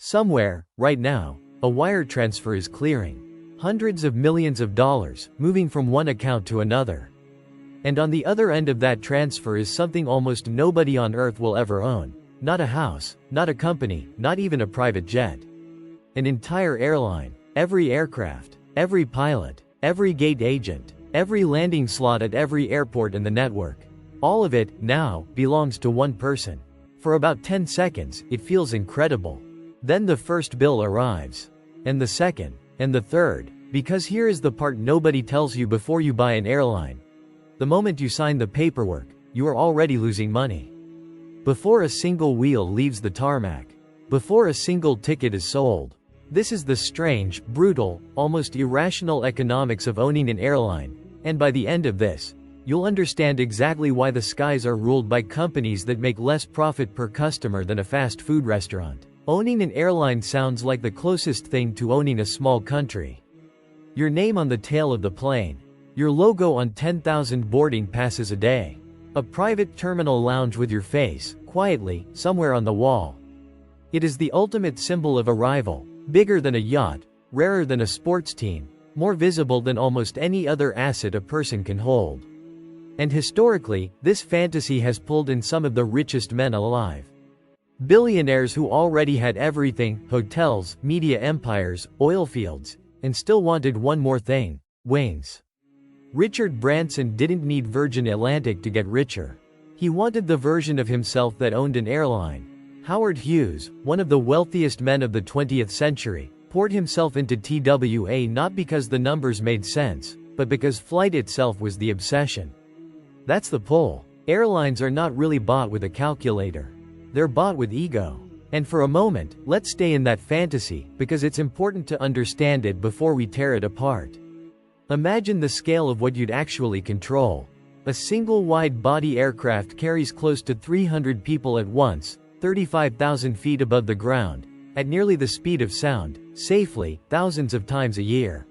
Somewhere, right now, a wire transfer is clearing. Hundreds of millions of dollars, moving from one account to another. And on the other end of that transfer is something almost nobody on Earth will ever own. Not a house, not a company, not even a private jet. An entire airline, every aircraft, every pilot, every gate agent, every landing slot at every airport in the network. All of it, now, belongs to one person. For about 10 seconds, it feels incredible. Then the first bill arrives. And the second. And the third. Because here is the part nobody tells you before you buy an airline. The moment you sign the paperwork, you are already losing money. Before a single wheel leaves the tarmac. Before a single ticket is sold. This is the strange, brutal, almost irrational economics of owning an airline, and by the end of this, you'll understand exactly why the skies are ruled by companies that make less profit per customer than a fast food restaurant. Owning an airline sounds like the closest thing to owning a small country. Your name on the tail of the plane. Your logo on 10,000 boarding passes a day. A private terminal lounge with your face, quietly, somewhere on the wall. It is the ultimate symbol of arrival, bigger than a yacht, rarer than a sports team, more visible than almost any other asset a person can hold. And historically, this fantasy has pulled in some of the richest men alive. Billionaires who already had everything, hotels, media empires, oil fields, and still wanted one more thing, wings. Richard Branson didn't need Virgin Atlantic to get richer. He wanted the version of himself that owned an airline. Howard Hughes, one of the wealthiest men of the 20th century, poured himself into TWA not because the numbers made sense, but because flight itself was the obsession. That's the pull. Airlines are not really bought with a calculator. They're bought with ego. And for a moment, let's stay in that fantasy, because it's important to understand it before we tear it apart. Imagine the scale of what you'd actually control. A single wide-body aircraft carries close to 300 people at once, 35,000 feet above the ground, at nearly the speed of sound, safely, thousands of times a year.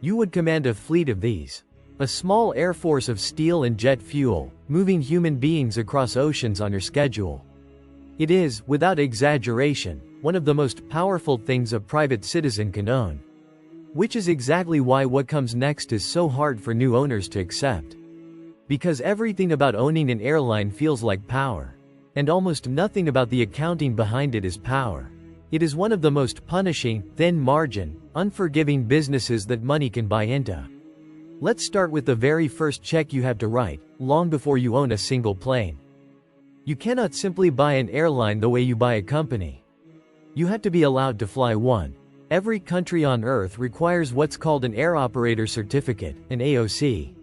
You would command a fleet of these. A small air force of steel and jet fuel, moving human beings across oceans on your schedule. It is, without exaggeration, one of the most powerful things a private citizen can own. Which is exactly why what comes next is so hard for new owners to accept. Because everything about owning an airline feels like power. And almost nothing about the accounting behind it is power. It is one of the most punishing, thin-margin, unforgiving businesses that money can buy into. Let's start with the very first check you have to write, long before you own a single plane. You cannot simply buy an airline the way you buy a company. You have to be allowed to fly one. Every country on Earth requires what's called an Air Operator Certificate, an AOC.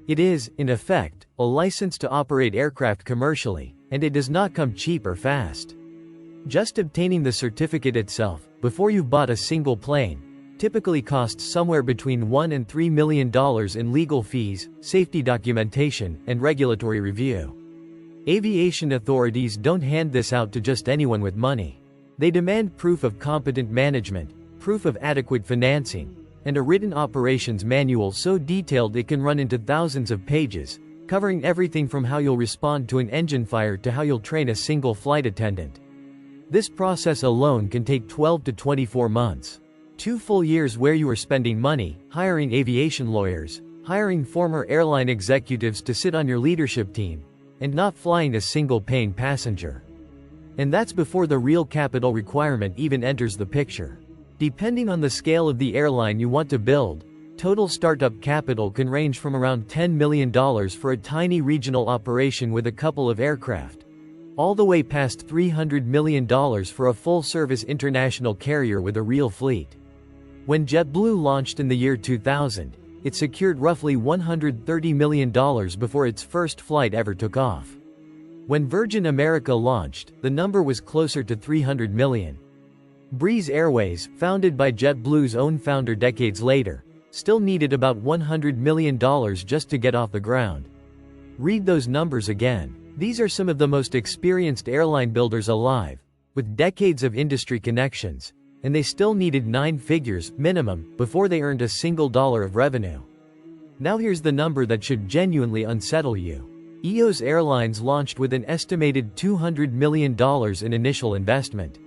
It is, in effect, a license to operate aircraft commercially, and it does not come cheap or fast. Just obtaining the certificate itself, before you've bought a single plane, typically costs somewhere between $1 and $3 million in legal fees, safety documentation, and regulatory review. Aviation authorities don't hand this out to just anyone with money. They demand proof of competent management, proof of adequate financing, and a written operations manual so detailed it can run into thousands of pages, covering everything from how you'll respond to an engine fire to how you'll train a single flight attendant. This process alone can take 12 to 24 months. 2 full years where you are spending money, hiring aviation lawyers, hiring former airline executives to sit on your leadership team, and not flying a single paying passenger. And that's before the real capital requirement even enters the picture. Depending on the scale of the airline you want to build, total startup capital can range from around $10 million for a tiny regional operation with a couple of aircraft, all the way past $300 million for a full-service international carrier with a real fleet. When JetBlue launched in the year 2000, it secured roughly $130 million before its first flight ever took off. When Virgin America launched, the number was closer to $300 million. Breeze Airways, founded by JetBlue's own founder decades later, still needed about $100 million just to get off the ground. Read those numbers again. These are some of the most experienced airline builders alive, with decades of industry connections, and they still needed 9 figures, minimum, before they earned a single dollar of revenue. Now here's the number that should genuinely unsettle you. EOS Airlines launched with an estimated $200 million in initial investment.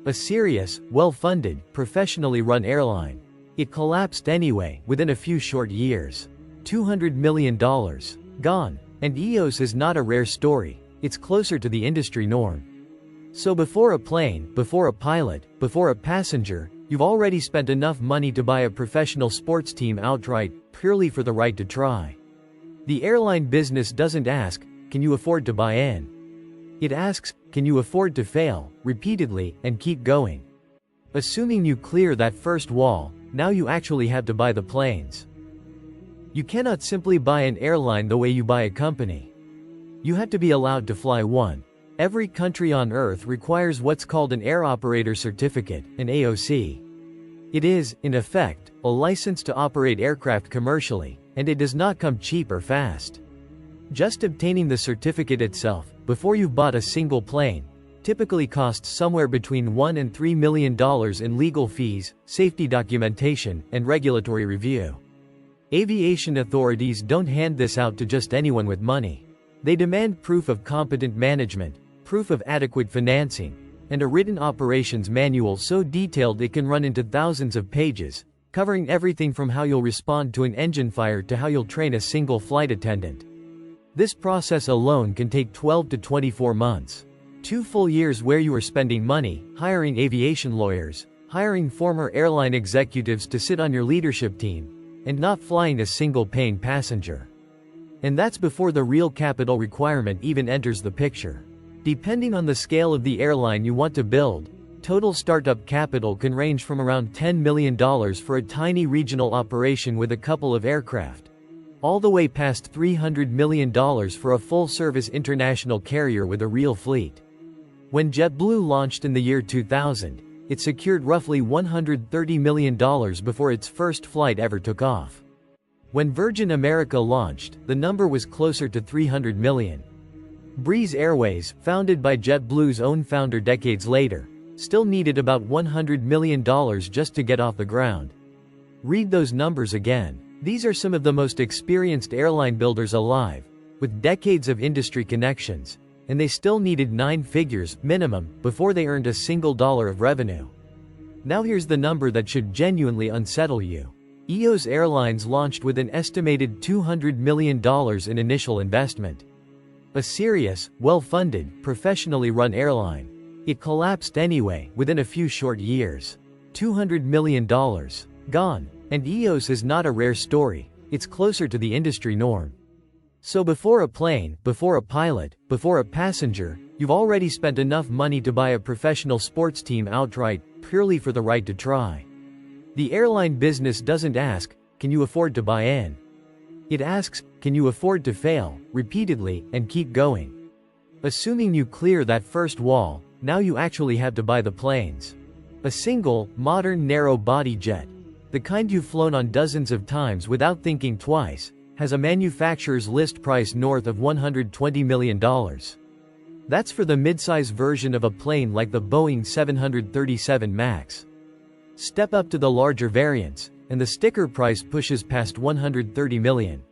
A serious, well-funded, professionally run airline. It collapsed anyway, within a few short years. $200 million. Gone. And EOS is not a rare story, it's closer to the industry norm. So before a plane, before a pilot, before a passenger, you've already spent enough money to buy a professional sports team outright, purely for the right to try. The airline business doesn't ask, can you afford to buy in? It asks, can you afford to fail, repeatedly, and keep going? Assuming you clear that first wall, now you actually have to buy the planes. You cannot simply buy an airline the way you buy a company. You have to be allowed to fly one. Every country on Earth requires what's called an Air Operator Certificate, an AOC. It is, in effect, a license to operate aircraft commercially, and it does not come cheap or fast. Just obtaining the certificate itself, before you've bought a single plane, typically costs somewhere between $1 and $3 million in legal fees, safety documentation, and regulatory review. Aviation authorities don't hand this out to just anyone with money. They demand proof of competent management, proof of adequate financing, and a written operations manual so detailed it can run into thousands of pages, covering everything from how you'll respond to an engine fire to how you'll train a single flight attendant. This process alone can take 12 to 24 months. 2 full years where you are spending money, hiring aviation lawyers, hiring former airline executives to sit on your leadership team, and not flying a single paying passenger. And that's before the real capital requirement even enters the picture. Depending on the scale of the airline you want to build, total startup capital can range from around $10 million for a tiny regional operation with a couple of aircraft, all the way past $300 million for a full-service international carrier with a real fleet. When JetBlue launched in the year 2000, it secured roughly $130 million before its first flight ever took off. When Virgin America launched, the number was closer to $300 million. Breeze Airways, founded by JetBlue's own founder decades later, still needed about $100 million just to get off the ground. Read those numbers again. These are some of the most experienced airline builders alive, with decades of industry connections, and they still needed 9 figures, minimum, before they earned a single dollar of revenue. Now here's the number that should genuinely unsettle you. EOS Airlines launched with an estimated $200 million in initial investment. A serious, well-funded, professionally run airline. It collapsed anyway, within a few short years. $200 million. Gone. And EOS is not a rare story, it's closer to the industry norm. So before a plane, before a pilot, before a passenger, you've already spent enough money to buy a professional sports team outright, purely for the right to try. The airline business doesn't ask, can you afford to buy in? It asks, can you afford to fail, repeatedly, and keep going? Assuming you clear that first wall, now you actually have to buy the planes. A single, modern narrow-body jet, the kind you've flown on dozens of times without thinking twice, has a manufacturer's list price north of $120 million. That's for the midsize version of a plane like the Boeing 737 MAX. Step up to the larger variants, and the sticker price pushes past $130 million.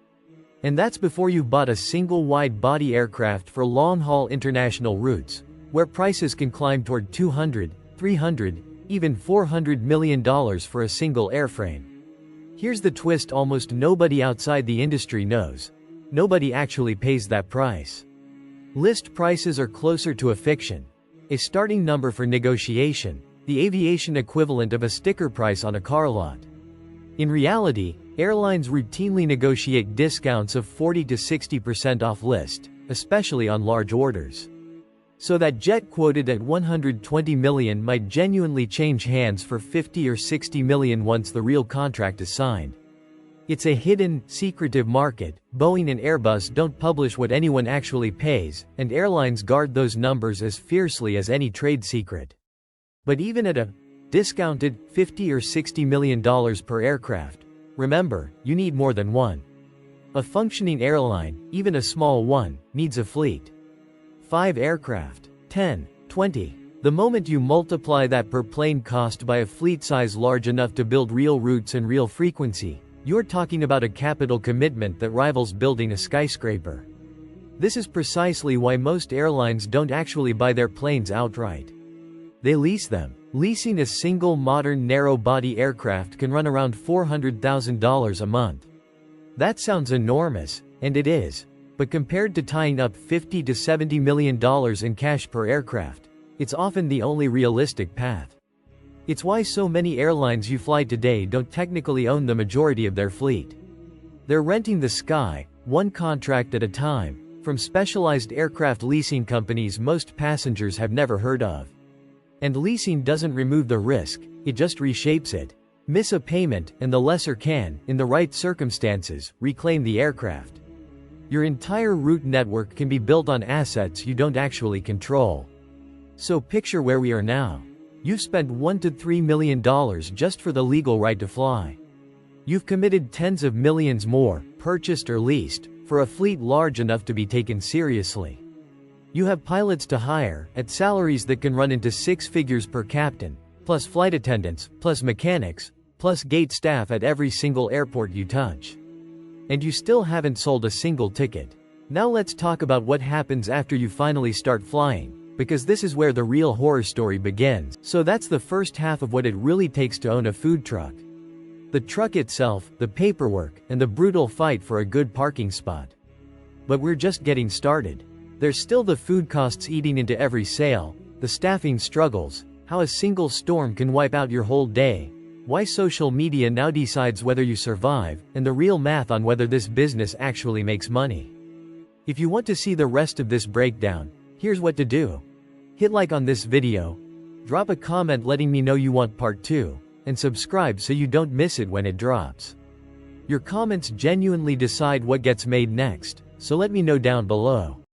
And that's before you've bought a single wide-body aircraft for long-haul international routes, where prices can climb toward $200, $300, even $400 million for a single airframe. Here's the twist almost nobody outside the industry knows. Nobody actually pays that price. List prices are closer to a fiction. A starting number for negotiation, the aviation equivalent of a sticker price on a car lot. In reality, airlines routinely negotiate discounts of 40 to 60% off list, especially on large orders. So that jet quoted at $120 million might genuinely change hands for $50 or $60 million once the real contract is signed. It's a hidden, secretive market. Boeing and Airbus don't publish what anyone actually pays, and airlines guard those numbers as fiercely as any trade secret. But even at a discounted $50 or $60 million per aircraft, remember, you need more than one. A functioning airline, even a small one, needs a fleet. 5 aircraft, 10, 20. The moment you multiply that per plane cost by a fleet size large enough to build real routes and real frequency, you're talking about a capital commitment that rivals building a skyscraper. This is precisely why most airlines don't actually buy their planes outright. They lease them. Leasing a single modern narrow-body aircraft can run around $400,000 a month. That sounds enormous, and it is. But compared to tying up $50 to $70 million in cash per aircraft, it's often the only realistic path. It's why so many airlines you fly today don't technically own the majority of their fleet. They're renting the sky, one contract at a time, from specialized aircraft leasing companies most passengers have never heard of. And leasing doesn't remove the risk, it just reshapes it. Miss a payment, and the lessor can, in the right circumstances, reclaim the aircraft. Your entire route network can be built on assets you don't actually control. So picture where we are now. You've spent $1 to $3 million just for the legal right to fly. You've committed tens of millions more, purchased or leased, for a fleet large enough to be taken seriously. You have pilots to hire, at salaries that can run into six figures per captain, plus flight attendants, plus mechanics, plus gate staff at every single airport you touch. And you still haven't sold a single ticket. Now let's talk about what happens after you finally start flying, because this is where the real horror story begins. So that's the first half of what it really takes to own a food truck. The truck itself, the paperwork, and the brutal fight for a good parking spot. But we're just getting started. There's still the food costs eating into every sale, the staffing struggles, how a single storm can wipe out your whole day, why social media now decides whether you survive, and the real math on whether this business actually makes money. If you want to see the rest of this breakdown, here's what to do. Hit like on this video, drop a comment letting me know you want part 2, and subscribe so you don't miss it when it drops. Your comments genuinely decide what gets made next, so let me know down below.